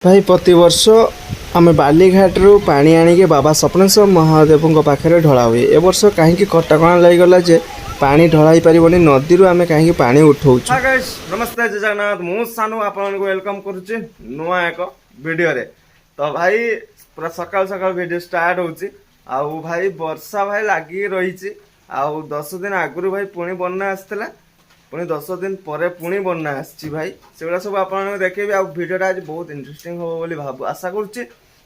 भाई प्रतिवर्ष आम बालीघाटू पानी आणिके बाबा सपनेश्वर महादेव पाखे ढला हुए ए वर्ष कहीं कटकणा लगिगला जे पानी ढलाई पारनी नदी आम कहीं पानी उठाऊ। नमस्ते जय जगन्नाथ मु सानू आपन वेलकम करुच्ची नुआ एक वीडियो रे। तो भाई पूरा सकाल सकाल वीडियो स्टार्ट होची आउ भाई वर्षा भाई लगी रही आउ 10 दिन आगु भाई पुणी बन्ना आसला पुणी 10 दिन पर पुणी बन्ना आसी भाई से सब आप देखेबी आ वीडियोटा आज बहुत इंटरेस्टिंग हो बोली भाव आशा करुच्ची।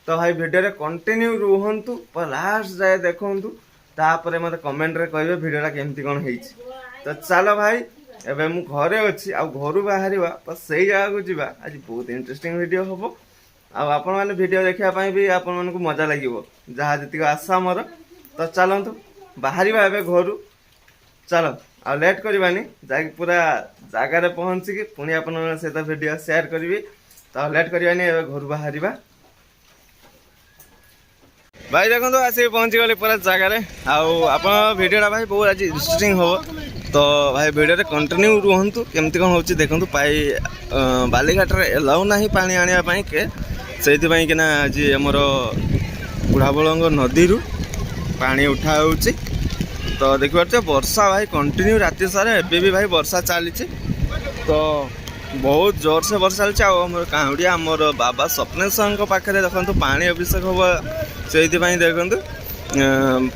तो भाई वीडियो कंटिन्यू रुहंतु पर लास्ट जाए देखंतु तापर मत कमेंट रे कहबे वीडियोटा केमती कोन हेछि। तो चलो भाई एबे मु घरे अछि आ घरु बाहरिबा पर सही जगह को जीवा आज बहुत इंटरेस्टिंग वीडियो होबो आ आपण माने वीडियो देखिया पई भी आपण मानकु मजा लागिवो जहा जति आशा मोर। तो चलंतु बाहरिबा एबे घरु चलो आ लेट करवानी जाकि पूरा जगार पहुँचिकी पुणी आप सहित वीडियो शेयर करी। तो लेट करवानी घर बाहर भाई देखो आसिक पहुँची गली पूरा जगार आप वीडियोटा भाई बहुत आज इंटरेस्टिंग हो। तो भाई वीडियो कंटिन्यू रुहतु केमती कौन हो देखूँ पाई बालीघाट एलाउ ना पानी आने के से आज आमर बुढ़ाबलंग नदी पानी उठा हो। तो देखिए वर्षा भाई कंटिन्यू राति सारा एबे भी भाई वर्षा चली। तो बहुत जोर से वर्षा चलती काउड़िया आमर बाबा सपनेश्वर पाखे देखो पानी अभिषेक हम से देखो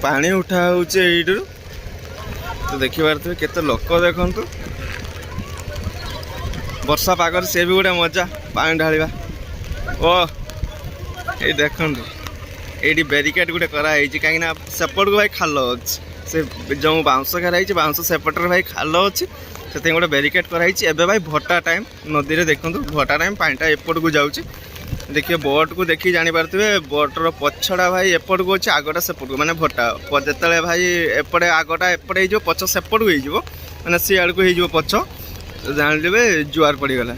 पानी उठा हो। तो देखिए केते लोक देखु वर्षा पागर से भी गोटे मजा पानी ढालिबा। ओ ये देखो ये बेरिकेड गोटे कराई कहीं सेपट को भाई खाल अच्छे से जो बाउंस कराई बाउंस सेपटर भाई खाल अच्छी से गोटे बेरिकेड कराई। एबे भाई भट्टा टाइम नदी में देखो भट्टा टाइम पानीटा एपट को जाऊँच। देखिए बोट को देखिए जानीपारे बोटर पछड़ा भाई एपट को अच्छे आगटा सेपट को माने भट्टा जिते भाई एपटे आगटा एपटे हो पछ सेपट को हो मैंने सी आड़ को हो पछ जानते जुआर पड़गला।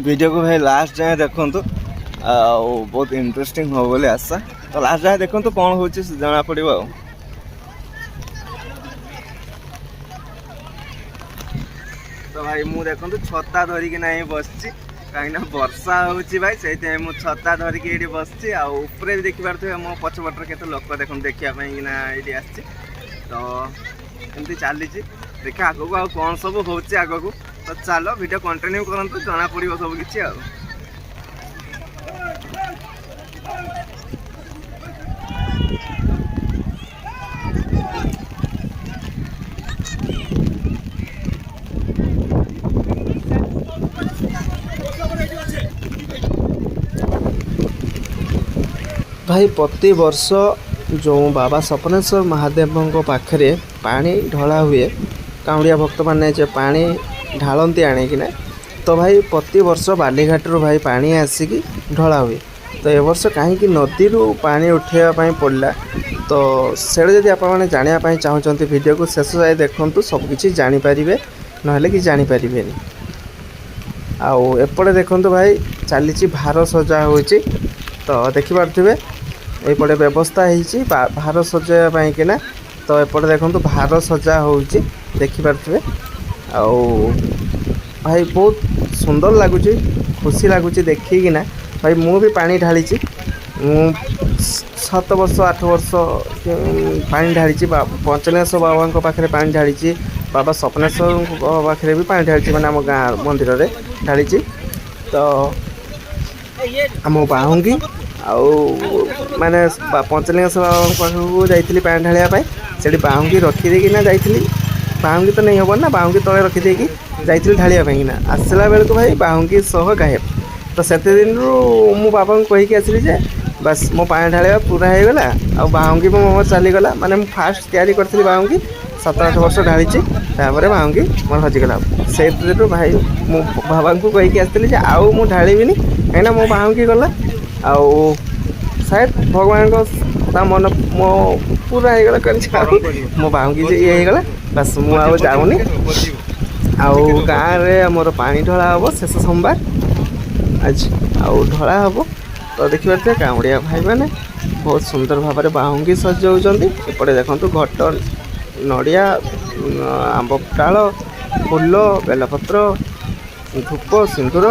वीडियो को भाई लास्ट जाए देखु बहुत इंटरेस्टिंग हो बोले आशा। तो लास्ट जाए देखु कौन हो जना पड़ो। तो भाई मु देखु छता धरिकी ना बस कहीं वर्षा हो भाई से मुझे छता धरिकी ये बस भी देखिपे मो पछपटर के लोक देख देखापी ये आस। तो एमती चली देखा आग को कौन सब हो आग को। तो चलो वीडियो कंटिन्यू करंतु जना पड़ो सब किसी आ। भाई प्रति वर्ष जो बाबा सपनेश्वर महादेव पाखे पानी ढला हुए काउड़िया भक्त मैंने पानी ढालती आणिकिना। तो भाई प्रति वर्ष बालीघाटू भाई पानी आसिकी ढला हुए। तो ए वर्ष कहीं नदी पानी उठाइवाई पड़ा। तो से जब आपने जानापी चाहते वीडियो को शेष जाए देखूँ सबकि जानीपारे ना कि जानीपारे। आउ एपटे देखो भाई चली भार सजा हो। तो देखिपे यपटे व्यवस्था होती भार सजावाई किना। तो एपटे देखो भार सजा हो देखिपे आउ भाई बहुत सुंदर लगुच खुशी लगुच देखिकिना। भाई मु भी पानी ढाली 7 वर्ष 8 वर्ष पानी ढाली पंचलेश्वर बाबा पाखे पानी ढाली बाबा सपनेश्वर पाखे भी पानी ढाली मैंने आम गाँ मंदिर में ढाली। तो आम बाहुंगी आउ माने पंचलिंगेश्वर बाबा पाखक जाइली पानी ढालियापाई से बाहुंगी रखीदेकिना जाइली। बाहुंगी तो नहीं हम ना बाहुंगी तले रखीदे जाइली ढालियापाई ना आसला बेलू भाई बाहुंगी सह गायब। तो से दिन मु बाबा को कहीकि आसली जे बस मो पानी ढालिया पूरा हो गला आ बाहुंगी मो मोर चलीगला माने फास्ट तैयारी करी बाहुंगी 7-8 वर्ष ढाली बाहुंगी मोर हजिगला से भाई मो बाबा को कहीकि आसली जे आउ मु ढालिबिनी କାହିଁକିନା ମୋ ବାହୁଙ୍କି ଗଲା ଆଉ ସାୟଦ ଭଗବାନଙ୍କ ତା ମନ ମୋ ପୁରା ହେଇଗଲା କରିଛି ଆଉ ମୋ ବାହୁଙ୍କି ଯେ ଇଏ ହେଇଗଲା ବାସ୍ ମୁଁ ଆଉ ଯାଉନି। ଆଉ ଗାଁରେ ଆମର ପାଣି ଢଳା ହେବ ଶେଷ ସୋମବାର ଆଜି ଆଉ ଢଳା ହେବ ତ ଦେଖିପାରୁଥିବେ କାଉଁଡ଼ିଆ ଭାଇମାନେ ବହୁତ ସୁନ୍ଦର ଭାବରେ ବାହୁଙ୍ଗି ସଜାଉଛନ୍ତି। ଏପଟେ ଦେଖନ୍ତୁ ଘଟ ନଡ଼ିଆ ଆମ୍ବ ଡାଳ ଫୁଲ ବେଲପତ୍ର ଧୂପ ସିନ୍ଦୁର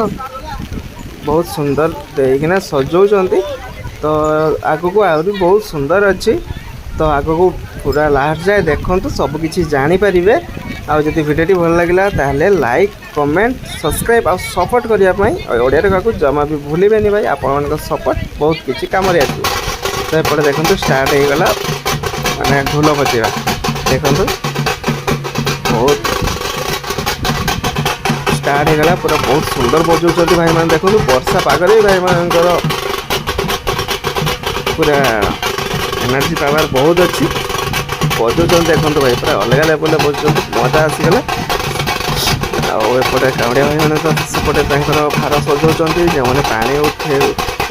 ବହୁତ ସୁନ୍ଦର ଦେଇକିନା ସଜାଉଛନ୍ତି। ତ ଆଗକୁ ଆହୁରି ବହୁତ ସୁନ୍ଦର ଅଛି ତ ଆଗକୁ ପୁରା ଲାଷ୍ଟ ଯାଏ ଦେଖନ୍ତୁ ସବୁକିଛି ଜାଣିପାରିବେ। ଆଉ ଯଦି ଭିଡ଼ିଓଟି ଭଲ ଲାଗିଲା ତାହେଲେ ଲାଇକ୍ କମେଣ୍ଟ ସବସ୍କ୍ରାଇବ୍ ଆଉ ସପୋର୍ଟ କରିବା ପାଇଁ ଓଡ଼ିଆରେ କାହାକୁ ଜମା ବି ଭୁଲିବେନି ଭାଇ। ଆପଣମାନଙ୍କ ସପୋର୍ଟ ବହୁତ କିଛି କାମରେ ଆସିବ। ତ ଏପଟେ ଦେଖନ୍ତୁ ଷ୍ଟାର୍ଟ ହେଇଗଲା ମାନେ ଢୋଲ ବଜେଇବା ଦେଖନ୍ତୁ ବହୁତ ଷ୍ଟାର୍ଟ ହେଇଗଲା ପୁରା ବହୁତ ସୁନ୍ଦର ବଜାଉଛନ୍ତି ଭାଇମାନେ। ଦେଖନ୍ତୁ ବର୍ଷା ପାଗରେ ବି ଭାଇମାନଙ୍କର ପୁରା ଏନର୍ଜି ପାୱାର ବହୁତ ଅଛି ବଜାଉଛନ୍ତି। ଦେଖନ୍ତୁ ଭାଇ ପୁରା ଅଲଗା ଲେଭେଲରେ ବଜାଉଛନ୍ତି ମଜା ଆସିଗଲା। ଆଉ ଏପଟେ କାଉଡ଼ିଆ ଭାଇମାନେ ତ ସେପଟେ ତାଙ୍କର ଭାର ସଜାଉଛନ୍ତି ଯେଉଁମାନେ ପାଣି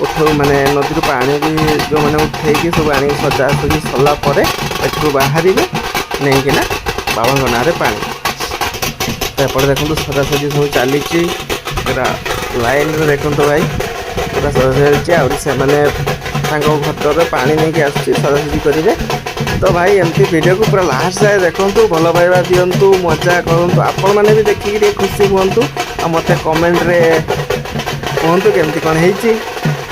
ଉଠାଉ ମାନେ ନଦୀରୁ ପାଣି ବି ଯେଉଁମାନେ ଉଠେଇକି ସବୁ ଆଣିକି ସଜାସଜି ସରିଲା ପରେ ଏଠୁ ବାହାରିବେ ନେଇକିନା ବାବାଙ୍କ ନାଁରେ ପାଣି। ତ ଏପଟେ ଦେଖନ୍ତୁ ସଜାସଜି ସବୁ ଚାଲିଛି ପୁରା ଲାଇନରେ ଦେଖନ୍ତୁ ଭାଇ ପୁରା ସଜାସଜି ଚାଲିଛି। ଆହୁରି ସେମାନେ ତାଙ୍କ ଘଟରେ ପାଣି ନେଇକି ଆସୁଛି ସଜାସଜି କରିବେ। ତ ଭାଇ ଏମିତି ଭିଡ଼ିଓକୁ ପୁରା ଲାଷ୍ଟ ଯାଏ ଦେଖନ୍ତୁ ଭଲ ପାଇବା ଦିଅନ୍ତୁ ମଜା କରନ୍ତୁ। ଆପଣମାନେ ବି ଦେଖିକି ଟିକେ ଖୁସି ହୁଅନ୍ତୁ ଆଉ ମୋତେ କମେଣ୍ଟରେ କୁହନ୍ତୁ କେମିତି କ'ଣ ହେଇଛି।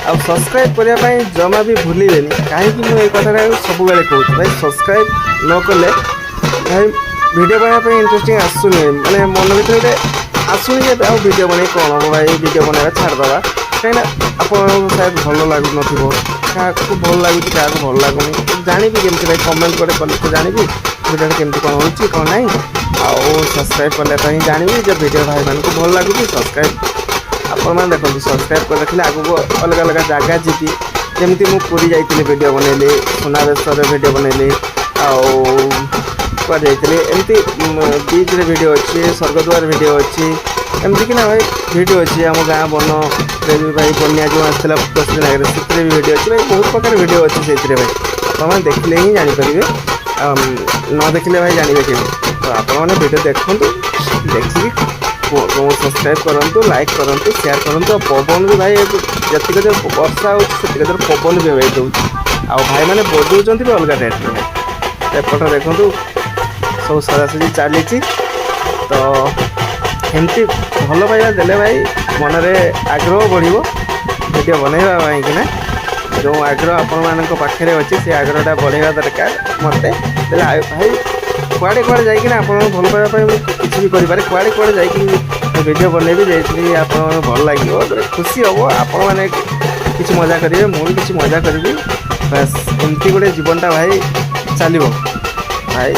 ଆଉ ସବସ୍କ୍ରାଇବ୍ କରିବା ପାଇଁ ଜମା ବି ଭୁଲିବେନି। କାହିଁକି ମୁଁ ଏଇ କଥାଟା ସବୁବେଳେ କହୁଛି ଭାଇ ସବସ୍କ୍ରାଇବ୍ ନ କଲେ ଭାଇ ଭିଡ଼ିଓ ବନେଇବା ପାଇଁ ଇଣ୍ଟରେଷ୍ଟିଂ ଆସୁନି ମାନେ ମନ ଭିତରେ ଗୋଟେ ଆସୁନି ଯେ ଆଉ ଭିଡ଼ିଓ ବନେଇ କ'ଣ ହେବ ଭାଇ ଭିଡ଼ିଓ ବନେଇବା ଛାଡ଼ିଦେବା। କାହିଁକିନା ଆପଣଙ୍କୁ ସାୟଦ ଭଲ ଲାଗୁନଥିବ କାହାକୁ ଭଲ ଲାଗୁଛି କାହାକୁ ଭଲ ଲାଗୁନି ଜାଣିବି କେମିତି ଭାଇ କମେଣ୍ଟ ଗୋଟେ କଲେ ତ ଜାଣିବି ଭିଡ଼ିଓଟା କେମିତି କ'ଣ ହେଉଛି କ'ଣ ନାହିଁ। ଆଉ ସବସ୍କ୍ରାଇବ୍ କରିବା ପାଇଁ ଜାଣିବି ଯେ ଭିଡ଼ିଓ ଭାଇମାନଙ୍କୁ ଭଲ ଲାଗୁଛି। ସବସ୍କ୍ରାଇବ୍ ଆପଣମାନେ ଦେଖନ୍ତୁ ସବସ୍କ୍ରାଇବ୍ କରି ରଖିଲେ ଆଗକୁ ଅଲଗା ଅଲଗା ଜାଗା ଯିବି। ଯେମିତି ମୁଁ ପୁରୀ ଯାଇଥିଲି ଭିଡ଼ିଓ ବନେଇଲି ସୁନାବେଶରେ ଭିଡ଼ିଓ ବନେଇଲି ଆଉ କୁଆଡ଼େ ଯାଇଥିଲି ଏମିତି ବିଚ୍ରେ ଭିଡ଼ିଓ ଅଛି ସ୍ୱର୍ଗଦ୍ୱାର ଭିଡ଼ିଓ ଅଛି ଏମିତିକିନା ଭାଇ ଭିଡ଼ିଓ ଅଛି। ଆମ ଗାଁ ବନରେ ବି ଭାଇ ବନ୍ୟା ଯେଉଁ ଆସିଥିଲା 10 ଦିନ ଆଗରେ ସେଥିରେ ବି ଭିଡ଼ିଓ ଅଛି ଭାଇ ବହୁତ ପ୍ରକାର ଭିଡ଼ିଓ ଅଛି ସେଇଥିରେ ଭାଇ। ଆପଣମାନେ ଦେଖିଲେ ହିଁ ଜାଣିପାରିବେ ନ ଦେଖିଲେ ଭାଇ ଜାଣିବେ କେମିତି। ତ ଆପଣମାନେ ଭିଡ଼ିଓ ଦେଖନ୍ତୁ ଦେଖିକି ସବସ୍କ୍ରାଇବ୍ କରନ୍ତୁ ଲାଇକ୍ କରନ୍ତୁ ସେୟାର କରନ୍ତୁ। ଆଉ ପବନ ବି ଭାଇ ଯେତିକି ଜୋର ବର୍ଷା ହେଉଛି ସେତିକି ଜୋର ପବନ ବି ଭାଇ ଦେଉଛି ଆଉ ଭାଇମାନେ ବଜାଉଛନ୍ତି ବି ଅଲଗା ରେଟ୍ରେ ଭାଇ। ଏପଟେ ଦେଖନ୍ତୁ ସବୁ ସଜାସଜି ଚାଲିଛି। ତ ଏମିତି ଭଲ ପାଇବା ଦେଲେ ଭାଇ ମନରେ ଆଗ୍ରହ ବଢ଼ିବ ଭିଡ଼ିଓ ବନେଇବା ପାଇଁକିନା। ଯେଉଁ ଆଗ୍ରହ ଆପଣମାନଙ୍କ ପାଖରେ ଅଛି ସେ ଆଗ୍ରହଟା ବଢ଼େଇବା ଦରକାର ମୋତେ ଦେଲେ ଭାଇ କୁଆଡ଼େ କୁଆଡ଼େ ଯାଇକିନା ଆପଣଙ୍କୁ ଭଲ ପାଇବା ପାଇଁ ମୁଁ କିଛି ବି କରିପାରେ କୁଆଡ଼େ କୁଆଡ଼େ ଯାଇକି ଭିଡ଼ିଓ ବନେଇବି ଯାଇଥିଲି ଆପଣଙ୍କୁ ଭଲ ଲାଗିବ ଗୋଟେ ଖୁସି ହେବ। ଆପଣମାନେ କିଛି ମଜା କରିବେ ମୁଁ ବି କିଛି ମଜା କରିବି ବାସ୍ ଏମିତି ଗୋଟେ ଜୀବନଟା ଭାଇ ଚାଲିବ ଭାଇ।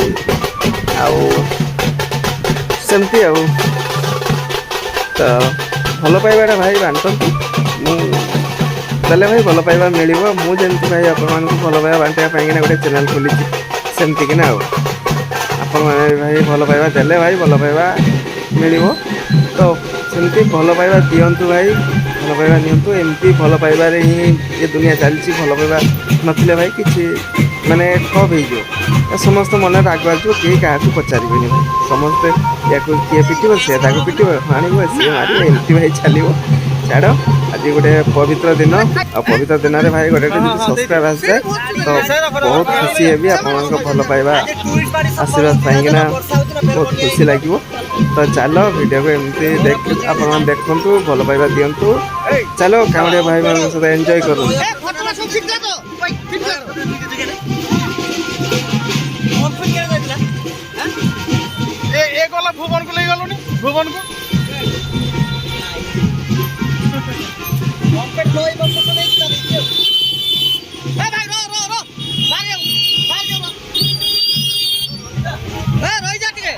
ଆଉ ସେମିତି ଆଉ ତ ଭଲ ପାଇବାଟା ଭାଇ ବାଣ୍ଟନ୍ତୁ ମୁଁ ଦେଲେ ଭାଇ ଭଲ ପାଇବା ମିଳିବ। ମୁଁ ଯେମିତି ଭାଇ ଆପଣମାନଙ୍କୁ ଭଲ ପାଇବା ବାଣ୍ଟିବା ପାଇଁକିନା ଗୋଟେ ଚ୍ୟାନେଲ୍ ଖୋଲିଛି ସେମିତିକିନା ଆଉ ଆପଣମାନେ ଭାଇ ଭଲ ପାଇବା ଦେଲେ ଭାଇ ଭଲ ପାଇବା ମିଳିବ। ତ ସେମିତି ଭଲ ପାଇବା ଦିଅନ୍ତୁ ଭାଇ ଭଲ ପାଇବା ନିଅନ୍ତୁ। ଏମିତି ଭଲ ପାଇବାରେ ହିଁ ଏ ଦୁନିଆ ଚାଲିଛି। ଭଲ ପାଇବା ନଥିଲେ ଭାଇ କିଛି ମାନେ ଠପ୍ ହେଇଯିବ ସମସ୍ତ ମନରେ ରାଗ ଆସିବ କେହି କାହାକୁ ପଚାରିବେନି ଭାଇ। ସମସ୍ତେ ୟାକୁ କିଏ ପିଟିବ ସିଏ ତାକୁ ପିଟିବ ଆଣିବ ସିଏ ମାରିବ ଏମିତି ଭାଇ ଚାଲିବ। ଛାଡ଼ ଆଜି ଗୋଟେ ପବିତ୍ର ଦିନ ଆଉ ପବିତ୍ର ଦିନରେ ଭାଇ ଗୋଟେ ଯଦି ସବସ୍କ୍ରାଇବ୍ ଆସିଯାଏ ତ ବହୁତ ଖୁସି ହେବି ଆପଣଙ୍କ ଭଲ ପାଇବା ଆଶୀର୍ବାଦ ପାଇଁକିନା ବହୁତ ଖୁସି ଲାଗିବ। ତ ଚାଲ ଭିଡ଼ିଓକୁ ଏମିତି ଆପଣମାନେ ଦେଖନ୍ତୁ ଭଲ ପାଇବା ଦିଅନ୍ତୁ। ଚାଲ କାଉଁଡ଼ିଆ ଭାଇମାନଙ୍କ ସହିତ ଏନ୍ଜୟ କରନ୍ତୁ। ଭୁବନକୁ ନେଇ ଗଲୁନି ଭୁବନକୁ ରହିଯା ଟିକେ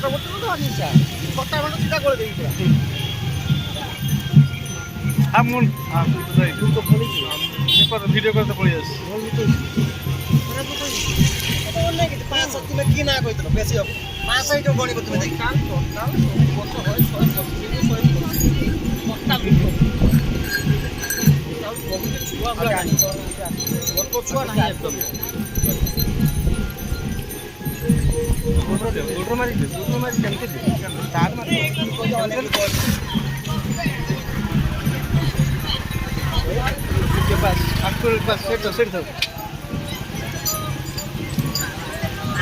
ফটো করতে তো আনিছা ফটো মানে চিন্তা করে দেই আমুন যাই তুই তো বলিস ভিডিও করতে পড়ে যাস বলবি তুই মানে তো তুই এটা অনেক কিছু পাঁচ সাত তুমি কি না কইতো বেশি হবে পাঁচ আইটো গণিব তুমি দেখি কাল কত হয় 600 কত বিকো তাও বহুত ছুয়া বড় কত ছুয়া নাই একদম গোটর মারি কেমতে দে তার মারি के पास आपको पास सेट था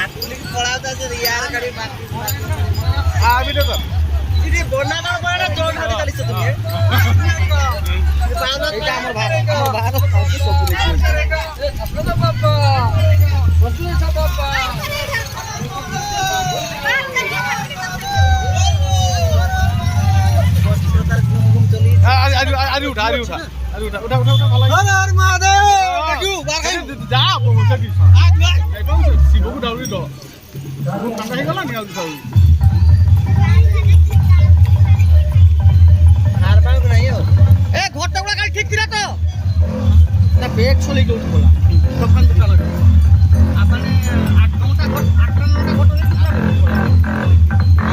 आपको लेके पड़ा था जे यार गाड़ी बाकी हां अभी देखो दीदी बोलना ना पड़ा जोर हाथ चली से तुम्हें ये बात এটা আমার ভারত খাওয়া সব বলেছি আপনি তো বাবা বসলে সব বাবা আরে উঠা ভালো হর হর মহাদেব দেখু বার খাই যা বলছে কি আজ না শিবু ডাউরি তো ঠান্ডা হয়ে গেল না আজ দাও আর বাগ নাই এ ঘরটা গুলা কাল ঠিক কিরা তো না বেগ চলে গেল বলা দোকান তো চালা আপনি 8 ঘন্টা ঘর 8 ঘন্টা ঘর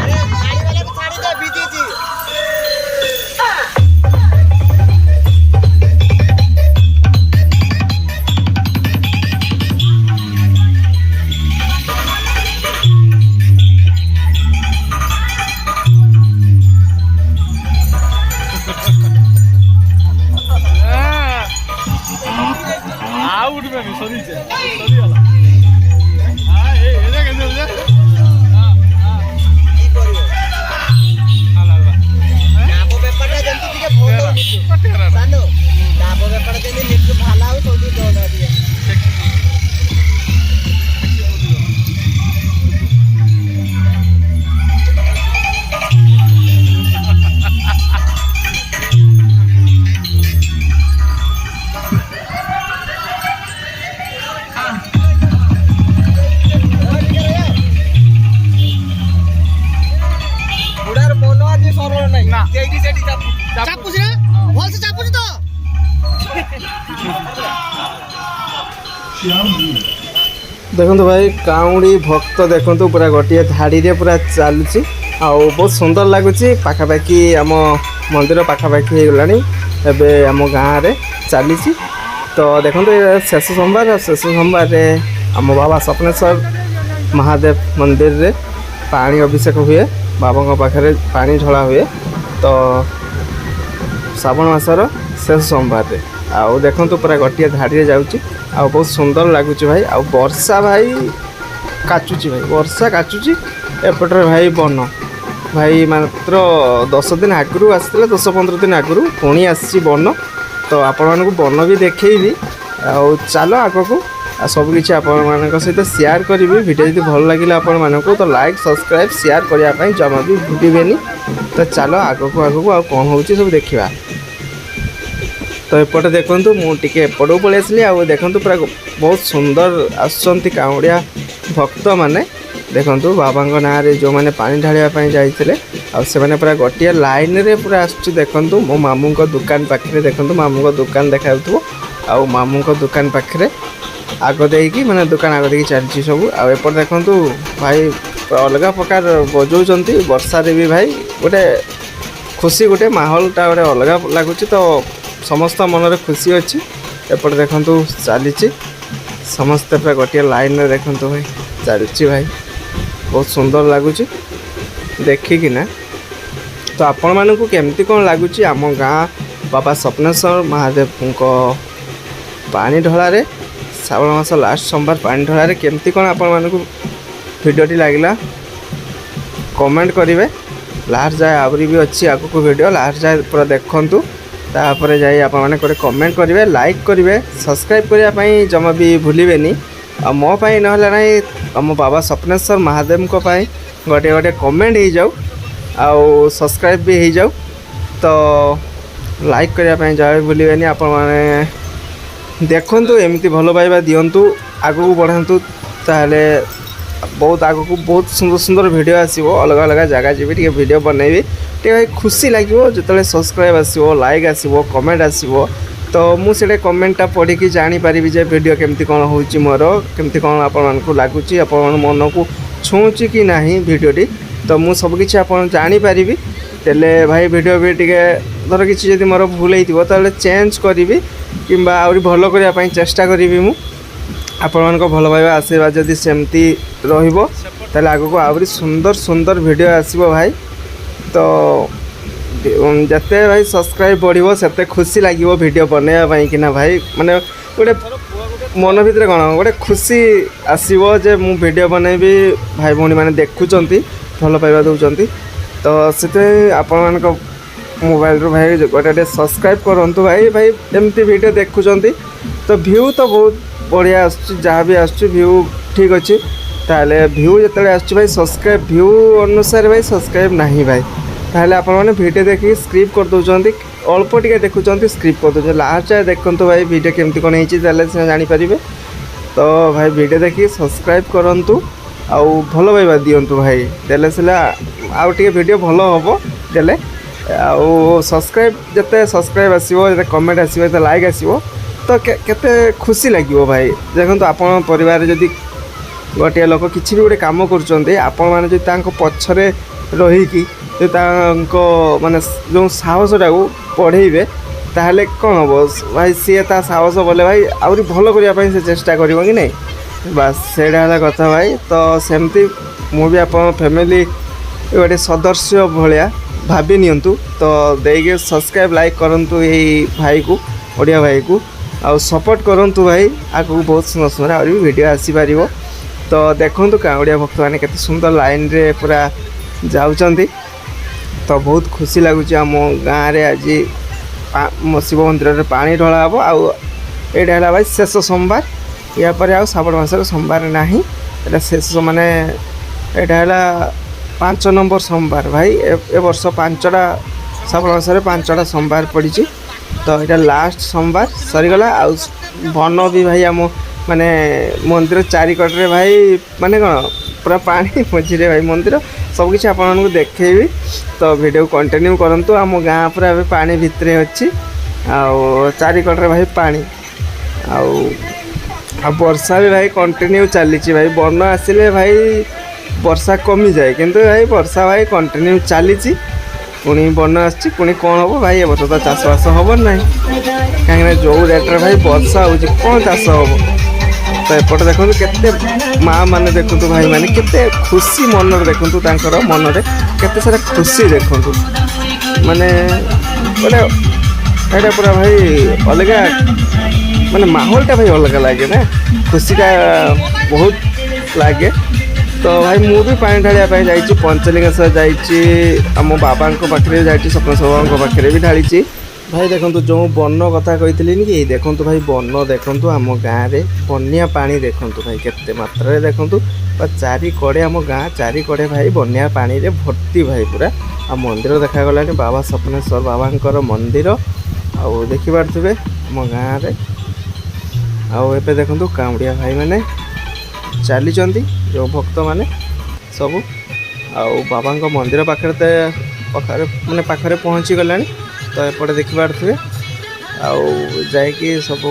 আরে গাড়ি वाले को ছাড়ি দে বিজিজি উঠবে সরিছে সরিয়ালা হ্যাঁ এই কেন বলে কি করিও ডাবো ব্যাপারটা জানতে দিকে ফটো নিতে জানো ডাবো ব্যাপারটা জানি নিতে ভালো হবে তো দিয়ে দৌড়া দিয়ে বুড়ার মনো আজ সরল নাই না। যেইটি সেটি চাপুছি না বলছে চাপুছি তো ଦେଖନ୍ତୁ ଭାଇ କାଉଁଡ଼ି ଭକ୍ତ ଦେଖନ୍ତୁ ପୁରା ଗୋଟିଏ ଧାଡ଼ିରେ ପୁରା ଚାଲୁଛି ଆଉ ବହୁତ ସୁନ୍ଦର ଲାଗୁଛି ପାଖାପାଖି ଆମ ମନ୍ଦିର ପାଖାପାଖି ହେଇଗଲାଣି ଏବେ ଆମ ଗାଁରେ ଚାଲିଛି ତ ଦେଖନ୍ତୁ ଏ ଶେଷ ସୋମବାର ଆଉ ଶେଷ ସୋମବାରରେ ଆମ ବାବା ସ୍ୱପ୍ନେଶ୍ୱର ମହାଦେବ ମନ୍ଦିରରେ ପାଣି ଅଭିଷେକ ହୁଏ ବାବାଙ୍କ ପାଖରେ ପାଣି ଢଳା ହୁଏ ତ ଶ୍ରାବଣ ମାସର ଶେଷ ସୋମବାରରେ ଆଉ ଦେଖନ୍ତୁ ପୁରା ଗୋଟିଏ ଧାଡ଼ିରେ ଯାଉଛି ଆଉ ବହୁତ ସୁନ୍ଦର ଲାଗୁଛି ଭାଇ ଆଉ ବର୍ଷା ଭାଇ କାଚୁଛି ଭାଇ ବର୍ଷା କାଚୁଛି ଏପଟରେ ଭାଇ ବନ ଭାଇ ମାତ୍ର 10 ଦିନ ଆଗରୁ ଆସିଥିଲା 10-15 ଦିନ ଆଗରୁ ପୁଣି ଆସିଛି ବନ ତ ଆପଣମାନଙ୍କୁ ବନ ବି ଦେଖେଇବି ଆଉ ଚାଲ ଆଗକୁ ଆଉ ସବୁକିଛି ଆପଣମାନଙ୍କ ସହିତ ସେୟାର କରିବି ଭିଡ଼ିଓ ଯଦି ଭଲ ଲାଗିଲା ଆପଣମାନଙ୍କୁ ତ ଲାଇକ୍ ସବସ୍କ୍ରାଇବ୍ ସେୟାର କରିବା ପାଇଁ ଜମା ବି ଭୁଲିବେନି ତ ଚାଲ ଆଗକୁ ଆଉ କ'ଣ ହେଉଛି ସବୁ ଦେଖିବା ତ ଏପଟେ ଦେଖନ୍ତୁ ମୁଁ ଟିକେ ଏପଟକୁ ପଳେଇ ଆସିଲି ଆଉ ଦେଖନ୍ତୁ ପୁରା ବହୁତ ସୁନ୍ଦର ଆସୁଛନ୍ତି କାଉଁଡ଼ିଆ ଭକ୍ତମାନେ ଦେଖନ୍ତୁ ବାବାଙ୍କ ନାଁରେ ଯେଉଁମାନେ ପାଣି ଢାଳିବା ପାଇଁ ଯାଇଥିଲେ ଆଉ ସେମାନେ ପୁରା ଗୋଟିଏ ଲାଇନ୍ରେ ପୁରା ଆସୁଛି ଦେଖନ୍ତୁ ମୋ ମାମୁଁଙ୍କ ଦୋକାନ ପାଖରେ ଦେଖନ୍ତୁ ମାମୁଁଙ୍କ ଦୋକାନ ଦେଖାଯାଉଥିବ ଆଉ ମାମୁଁଙ୍କ ଦୋକାନ ପାଖରେ ଆଗ ଦେଇକି ମାନେ ଦୋକାନ ଆଗ ଦେଇକି ଚାଲିଛି ସବୁ ଆଉ ଏପଟେ ଦେଖନ୍ତୁ ଭାଇ ଅଲଗା ପ୍ରକାର ବଜାଉଛନ୍ତି ବର୍ଷାରେ ବି ଭାଇ ଗୋଟେ ଖୁସି ଗୋଟେ ମାହୋଲଟା ଗୋଟେ ଅଲଗା ଲାଗୁଛି ତ ସମସ୍ତ ମନରେ ଖୁସି ଅଛି ଏପଟେ ଦେଖନ୍ତୁ ଚାଲିଛି ସମସ୍ତେ ପୁରା ଗୋଟିଏ ଲାଇନ୍ରେ ଦେଖନ୍ତୁ ଭାଇ ଚାଲିଛି ଭାଇ ବହୁତ ସୁନ୍ଦର ଲାଗୁଛି ଦେଖିକିନା ତ ଆପଣମାନଙ୍କୁ କେମିତି କ'ଣ ଲାଗୁଛି ଆମ ଗାଁ ବାବା ସ୍ୱପ୍ନେଶ୍ୱର ମହାଦେବଙ୍କ ପାଣି ଢଳାରେ ଶ୍ରାବଣ ମାସ ଲାଷ୍ଟ ସୋମବାର ପାଣି ଢଳାରେ କେମିତି କ'ଣ ଆପଣମାନଙ୍କୁ ଭିଡ଼ିଓଟି ଲାଗିଲା କମେଣ୍ଟ କରିବେ ଲାଷ୍ଟ ଯାଏ ଆହୁରି ବି ଅଛି ଆଗକୁ ଭିଡ଼ିଓ ଲାଷ୍ଟ ଯାଏ ପୁରା ଦେଖନ୍ତୁ ତାପରେ ଯାଇ ଆପଣମାନେ ଗୋଟେ କମେଣ୍ଟ କରିବେ ଲାଇକ୍ କରିବେ ସବସ୍କ୍ରାଇବ୍ କରିବା ପାଇଁ ଜମା ବି ଭୁଲିବେନି ଆଉ ମୋ ପାଇଁ ନହେଲେ ନାହିଁ ଆମ ବାବା ସ୍ୱପ୍ନେଶ୍ୱର ମହାଦେବଙ୍କ ପାଇଁ ଗୋଟେ କମେଣ୍ଟ ହେଇଯାଉ ଆଉ ସବସ୍କ୍ରାଇବ୍ ବି ହେଇଯାଉ ତ ଲାଇକ୍ କରିବା ପାଇଁ ଜମା ବି ଭୁଲିବେନି ଆପଣମାନେ ଦେଖନ୍ତୁ ଏମିତି ଭଲ ପାଇବା ଦିଅନ୍ତୁ ଆଗକୁ ବଢ଼ାନ୍ତୁ ତାହେଲେ बहुत आग को बहुत सुंदर सुंदर वीडियो आसो अलग अलग जगह जी टे वीडियो बनैबी टे भाई खुशी लगे जो सब्सक्राइब आसो लाइक आसो कमेंट आसो तो मुझे कमेंटा पढ़ी कि जानीपारि जे वीडियो केमती कौन हो मोर केमती कौन आपको लगुच मन को छुँची कि ना वीडियोटी तो मुझ सबकि आप जानीपारि तेले भाई वीडियो भी टे धर कि मोर भूल होता चेंज करी कि आहरी भल करने चेष्टा करी मु आपण भल पाइबा आशीर्वाद जदि सेमती रहिबो ताले आगो को आहरी सुंदर सुंदर वीडियो आसीबो भाई तो जते भाई सब्सक्राइब बढ़िबो सेते खुशी लागिबो वीडियो बनैया पई कि ना भाई माने गोटे मन भितर कौन गोटे खुशी आसीबो जे मु वीडियो बनैबी भाई भौणी माने देखुचंती भल पाइबा दउचंती तो सेते आपण मोबाइल रो भाई गोटे सब्सक्राइब करंतु भाई भाई एमती वीडियो देखुचंती तो व्यू तो बहुत बढ़िया जहाँ भी व्यू ठीक अच्छे ताले व्यू जो आस भाई सब्सक्राइब व्यू अनुसार भाई सब्सक्राइब नहीं भाई ताले आपण मैंने वीडियो देखिए स्क्रिप्ट कर दौरान अल्प टिके देखुं स्क्रिप्ट कर दौरान लास्ट देखते भाई वीडियो केमती कौन होती जानीपारे तो भाई वीडियो देखिए सब्सक्राइब करूँ आउ भल पाइबा दिंतु भाई देले से आउ टे वीडियो भल हम देले आउ सब्सक्राइब जिते सब्सक्राइब आसो कमेंट आसो लाइक आसो तो केते खुशी लगे भाई देखो आपण परिवार जदि गोटे लोक किसी भी गोटे कम कर आपण मैंने जो पछरे रहीकि माने जो साहसटा को पढ़ेबे ताहले कौन हम भाई सी ता साहस बोले भाई आहरी भल करने से चेष्टा कर कि नहीं बास से कथा भाई तो सेमती मुझे आप फैमिली गोटे सदस्य भाया भाभी नियंतु तो देके सब्सक्राइब लाइक करंतु यही भाई को ओडिया भाई को आउ सपोर्ट करंतु भाई आगू बहुत सुंदर सुंदर आहरी वीडियो आसीपार तो देखो काउड़िया भक्त मैंने केते सुंदर लाइन रे पूरा जाउचंती तो बहुत खुशी लगुच आम गाँव में आज शिव मंदिर में पानी ढला हम आईटा है भाई शेष सोमवार या पर आ श्रावण मासर सोमवार ना शेष माने यहाँ है 5 नंबर सोमवार भाई ए वर्ष 5टा श्रावण मासर 5टा सोमवार पड़ी तो यहाँ लास्ट सोमवार सरीगला आउ वन भी भाई आम माने मंदिर चारिकटे भाई माने कौन पूरा पानी मझे भाई मंदिर सबकि आपको देखेबी तो वीडियो कंटिन्यू करंतु आम गाँ पूरा पानी भितर अच्छी आउ चारिकटे भाई पानी आउ वर्षा भी भाई कंटिन्यू चली भाई बन आसिले भाई वर्षा कमी जाए किंतु भाई वर्षा भाई कंटिन्यू चली पुणी बन आसी पुणी कौन हम भाई ए वर्ष तो चाषबास हम ना कहीं जो रेट्रे भाई वर्षा हो कौन चाष हम तो एपटे देखो केते माँ मैंने देखु भाई मैंने केते खुशी मन देखु मन में केते सारा खुशी देखु माने गोटे पूरा भाई अलग माने माहौलटा भाई अलग लगे ना खुशीटा बहुत लगे तो भाई मु भी पानी ढालिया जाइए पंचलिंगेश्वर जाम बाबा पाखे जा स्वप्न बाबा पाखे भी ढाली भाई देखो जो बन कथा कही कि देखो भाई बन देखो आम गाँव में बनिया पानी देखो भाई केते मात्रा देखो चारिकड़े आम गाँ चारिकड़े भाई बनिया पानी रे भर्ती भाई पूरा आ मंदिर देखागला बाबा स्वप्नेश्वर बाबा मंदिर आउ देखिपे आम गाँव में आउ एबे देखो काउड़िया भाई मैंने चली जो भक्त माने सब आउ बाबा मंदिर पाखे माने पाखे पहुँची गला तो एपटे देखिपे आउ जाकि सब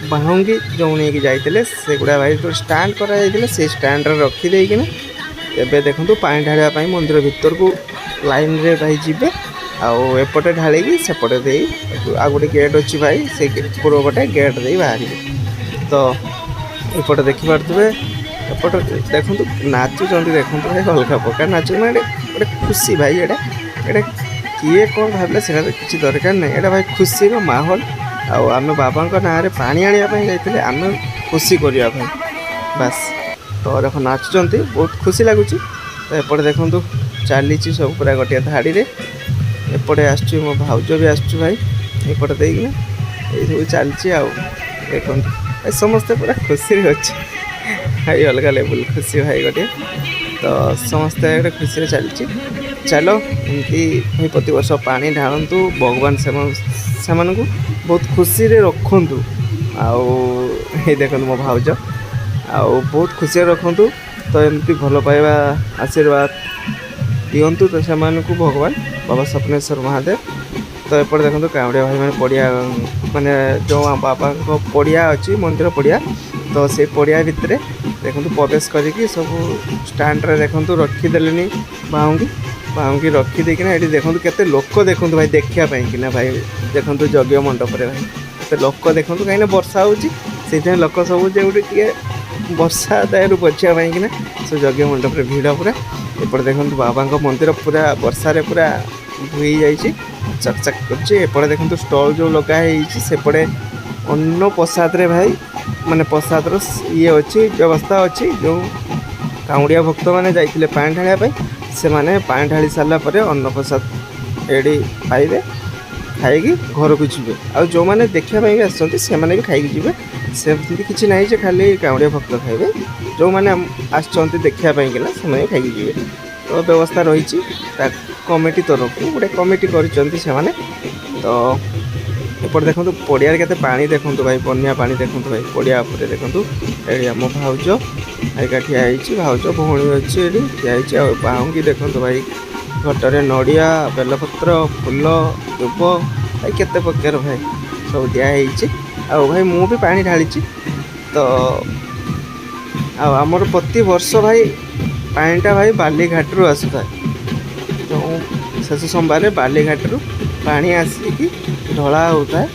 बाहुंगी जो नहीं जाते से गुड़ा भाई जो स्टाण्ड कर से स्टाण्ड रखीदेकिना एबे देखो पानी ढालिया मंदिर भीतर को लाइन रे भाई जीवे आउ एपटे ढालिकी सेपटे दे आ गोटे गेट अच्छी भाई से पूर्व पटे गेट दे बाहर तो एपटे देखिपे एपटे देखो नाचुं देखो भाई अलग प्रकार नाचु गोटे खुशी भाई ये किए कौन भावले से किसी दरकार नहीं यहाँ भाई खुशी माहौल आम बाबा ना पानी आने जाते आम खुशी करने बस तो देखो नाचुं बहुत खुशी लगुच तो एपटे देखो चली सब पूरा गोटे धाड़ी रे एपटे आस मो भाउज भी आस भाई एपटे देना ये सब चलती देखो भाई समस्ते पूरा खुशी अच्छे भाई अलग लेवल खुशी भाई गोटे तो समस्ते गोटे खुशी चलती चलो एमती भाई प्रति वर्ष पानी ढालतु भगवान से बहुत खुशी रे रखु आउ देखो मो भाउज आउ बहुत खुशी रखु ତ ଏମିତି ଭଲ ପାଇବା ଆଶୀର୍ବାଦ ଦିଅନ୍ତୁ ତ ସେମାନଙ୍କୁ ଭଗବାନ ବାବା ସ୍ୱପ୍ନେଶ୍ୱର ମହାଦେବ। ତ ଏପଟେ ଦେଖନ୍ତୁ କାଉଡ଼ିଆ ଭାଇମାନେ ପଡ଼ିଆ ମାନେ ଯେଉଁ ବାବାଙ୍କ ପଡ଼ିଆ ଅଛି ମନ୍ଦିର ପଡ଼ିଆ, ତ ସେ ପଡ଼ିଆ ଭିତରେ ଦେଖନ୍ତୁ ପ୍ରବେଶ କରିକି ସବୁ ଷ୍ଟାଣ୍ଡରେ ଦେଖନ୍ତୁ ରଖିଦେଲେନି ବାହୁଙ୍ଗି ରଖିଦେଇକିନା ଏଠି ଦେଖନ୍ତୁ କେତେ ଲୋକ ଦେଖନ୍ତୁ ଭାଇ ଦେଖିବା ପାଇଁକିନା ଭାଇ ଦେଖନ୍ତୁ ଯଜ୍ଞ ମଣ୍ଡପରେ ଭାଇ କେତେ ଲୋକ ଦେଖନ୍ତୁ କାହିଁକିନା ବର୍ଷା ହେଉଛି ସେଇଥିପାଇଁ ଲୋକ ସବୁ ଯେଉଁଠି ଟିକେ ବର୍ଷା ଦାୟରୁ ବଚିବା ପାଇଁକିନା ସବୁ ଯଜ୍ଞ ମଣ୍ଡପରେ ଭିଡ଼ ପୁରା। ଏପଟେ ଦେଖନ୍ତୁ ବାବାଙ୍କ ମନ୍ଦିର ପୁରା ବର୍ଷାରେ ପୁରା ଧୋଇ ଯାଇଛି, ଚକଚକ କରୁଛି। ଏପଟେ ଦେଖନ୍ତୁ ଷ୍ଟଲ୍ ଯେଉଁ ଲଗା ହେଇଛି ସେପଟେ ଅନ୍ନ ପ୍ରସାଦରେ ଭାଇ ମାନେ ପ୍ରସାଦର ଇଏ ଅଛି ବ୍ୟବସ୍ଥା ଅଛି। ଯେଉଁ କାଉଡ଼ିଆ ଭକ୍ତମାନେ ଯାଇଥିଲେ ପାଣି ଢାଳିବା ପାଇଁ ସେମାନେ ପାଣି ଢାଳି ସାରିଲା ପରେ ଅନ୍ନପ୍ରସାଦ ଏଠି ପାଇବେ, ଖାଇକି ଘରକୁ ଯିବେ। ଆଉ ଯେଉଁମାନେ ଦେଖିବା ପାଇଁ ବି ଆସିଛନ୍ତି ସେମାନେ ବି ଖାଇକି ଯିବେ। ସେମିତି କିଛି ନାହିଁ ଯେ ଖାଲି କାଉଡ଼ିଆ ଭକ୍ତ ଖାଇବେ, ଯେଉଁମାନେ ଆସିଛନ୍ତି ଦେଖିବା ପାଇଁକିନା ସେମାନେ ଖାଇକି ଯିବେ। ତ ବ୍ୟବସ୍ଥା ରହିଛି ତା କମିଟି ତରଫରୁ ଗୋଟେ କମିଟି କରିଛନ୍ତି ସେମାନେ। ତ ଏପଟେ ଦେଖନ୍ତୁ ପଡ଼ିଆରେ କେତେ ପାଣି ଦେଖନ୍ତୁ ଭାଇ, ବନ୍ୟା ପାଣି ଦେଖନ୍ତୁ ଭାଇ ପଡ଼ିଆ ଉପରେ ଦେଖନ୍ତୁ। ଏଠି ଆମ ଭାଉଜ ଏକା ଠିଆ ହେଇଛି, ଭାଉଜ ଭଉଣୀ ଅଛି ଏଠି ଠିଆ ହେଇଛି। ଆଉ ବାହୁଙ୍ଗି ଦେଖନ୍ତୁ ଭାଇ ଘଟରେ ନଡ଼ିଆ ବେଲପତ୍ର ଫୁଲ ଦୁବ ଭାଇ କେତେ ପ୍ରକାର ଭାଇ ସବୁ ଦିଆ ହେଇଛି। ଆଉ ଭାଇ ମୁଁ ବି ପାଣି ଢାଳିଛି। ତ ଆଉ ଆମର ପ୍ରତିବର୍ଷ ଭାଇ ପାଣିଟା ଭାଇ ବାଲିଘାଟରୁ ଆସୁଥାଏ। ଯେଉଁ ଶେଷ ସୋମବାରରେ ବାଲିଘାଟରୁ ପାଣି ଆସିକି ଢଳା ହେଉଥାଏ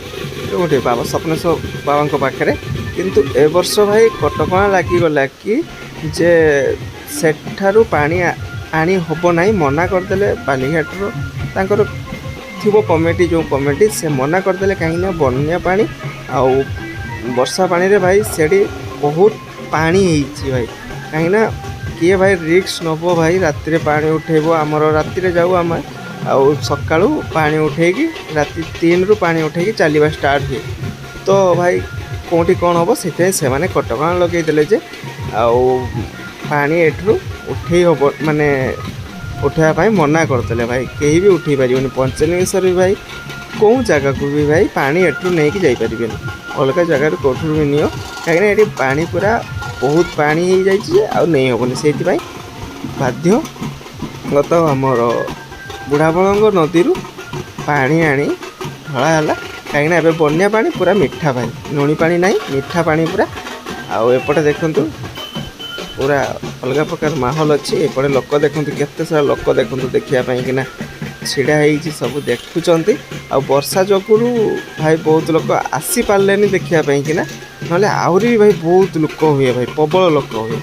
ଗୋଟେ ବାବା ସ୍ୱପ୍ନେଶ୍ୱର ବାବାଙ୍କ ପାଖରେ। କିନ୍ତୁ ଏ ବର୍ଷ ଭାଇ କଟକଣା ଲାଗିଗଲା କି ଯେ ସେଠାରୁ ପାଣି ଆଣି ହେବ ନାହିଁ, ମନା କରିଦେଲେ ବାଲିଘାଟର ତାଙ୍କର ଥିବ କମିଟି, ଯେଉଁ କମିଟି ସେ ମନା କରିଦେଲେ। କାହିଁକିନା ବନ୍ୟା ପାଣି ଆଉ ବର୍ଷା ପାଣିରେ ଭାଇ ସେଠି ବହୁତ ପାଣି ହେଇଛି ଭାଇ। କାହିଁକିନା କିଏ ଭାଇ ରିକ୍ସ ନେବ ଭାଇ ରାତିରେ ପାଣି ଉଠେଇବ। ଆମର ରାତିରେ ଯାଉ ଆମେ, ଆଉ ସକାଳୁ ପାଣି ଉଠେଇକି ରାତି 3ରୁ ପାଣି ଉଠେଇକି ଚାଲିବା ଷ୍ଟାର୍ଟ ହୁଏ। ତ ଭାଇ କେଉଁଠି କ'ଣ ହେବ ସେଥିପାଇଁ ସେମାନେ କଟକଣା ଲଗେଇଦେଲେ ଯେ ଆଉ ପାଣି ଏଠୁ ଉଠେଇ ହେବ ମାନେ ଉଠେଇବା ପାଇଁ ମନା କରିଦେଲେ ଭାଇ। କେହି ବି ଉଠେଇ ପାରିବେନି ପଞ୍ଚଲିଙ୍ଗେଶ୍ୱର ବି ଭାଇ କେଉଁ ଜାଗାକୁ ବି ଭାଇ ପାଣି ଏଠୁ ନେଇକି ଯାଇପାରିବେନି, ଅଲଗା ଜାଗାରୁ କେଉଁଠୁ ବି ନିଅ। କାହିଁକିନା ଏଠି ପାଣି ପୁରା ବହୁତ ପାଣି ହେଇଯାଇଛି ଯେ ଆଉ ନେଇ ହେବନି। ସେଇଥିପାଇଁ ବାଧ୍ୟଗତ ଆମର ବୁଢ଼ାବଳଙ୍ଗ ନଦୀରୁ ପାଣି ଆଣି ଢଳା ହେଲା। କାହିଁକିନା ଏବେ ବନ୍ୟା ପାଣି ପୁରା ମିଠା ଭାଇ, ଲୁଣି ପାଣି ନାହିଁ, ମିଠା ପାଣି ପୁରା। ଆଉ ଏପଟେ ଦେଖନ୍ତୁ ପୁରା ଅଲଗା ପ୍ରକାର ମାହୋଲ ଅଛି। ଏପଟେ ଲୋକ ଦେଖନ୍ତୁ କେତେ ସାରା ଲୋକ ଦେଖନ୍ତୁ ଦେଖିବା ପାଇଁକିନା ଛିଡ଼ା ହେଇଛି, ସବୁ ଦେଖୁଛନ୍ତି। ଆଉ ବର୍ଷା ଯୋଗୁଁରୁ ଭାଇ ବହୁତ ଲୋକ ଆସିପାରିଲେନି ଦେଖିବା ପାଇଁକିନା, ନହେଲେ ଆହୁରି ବି ଭାଇ ବହୁତ ଲୋକ ହୁଏ ଭାଇ, ପ୍ରବଳ ଲୋକ ହୁଏ।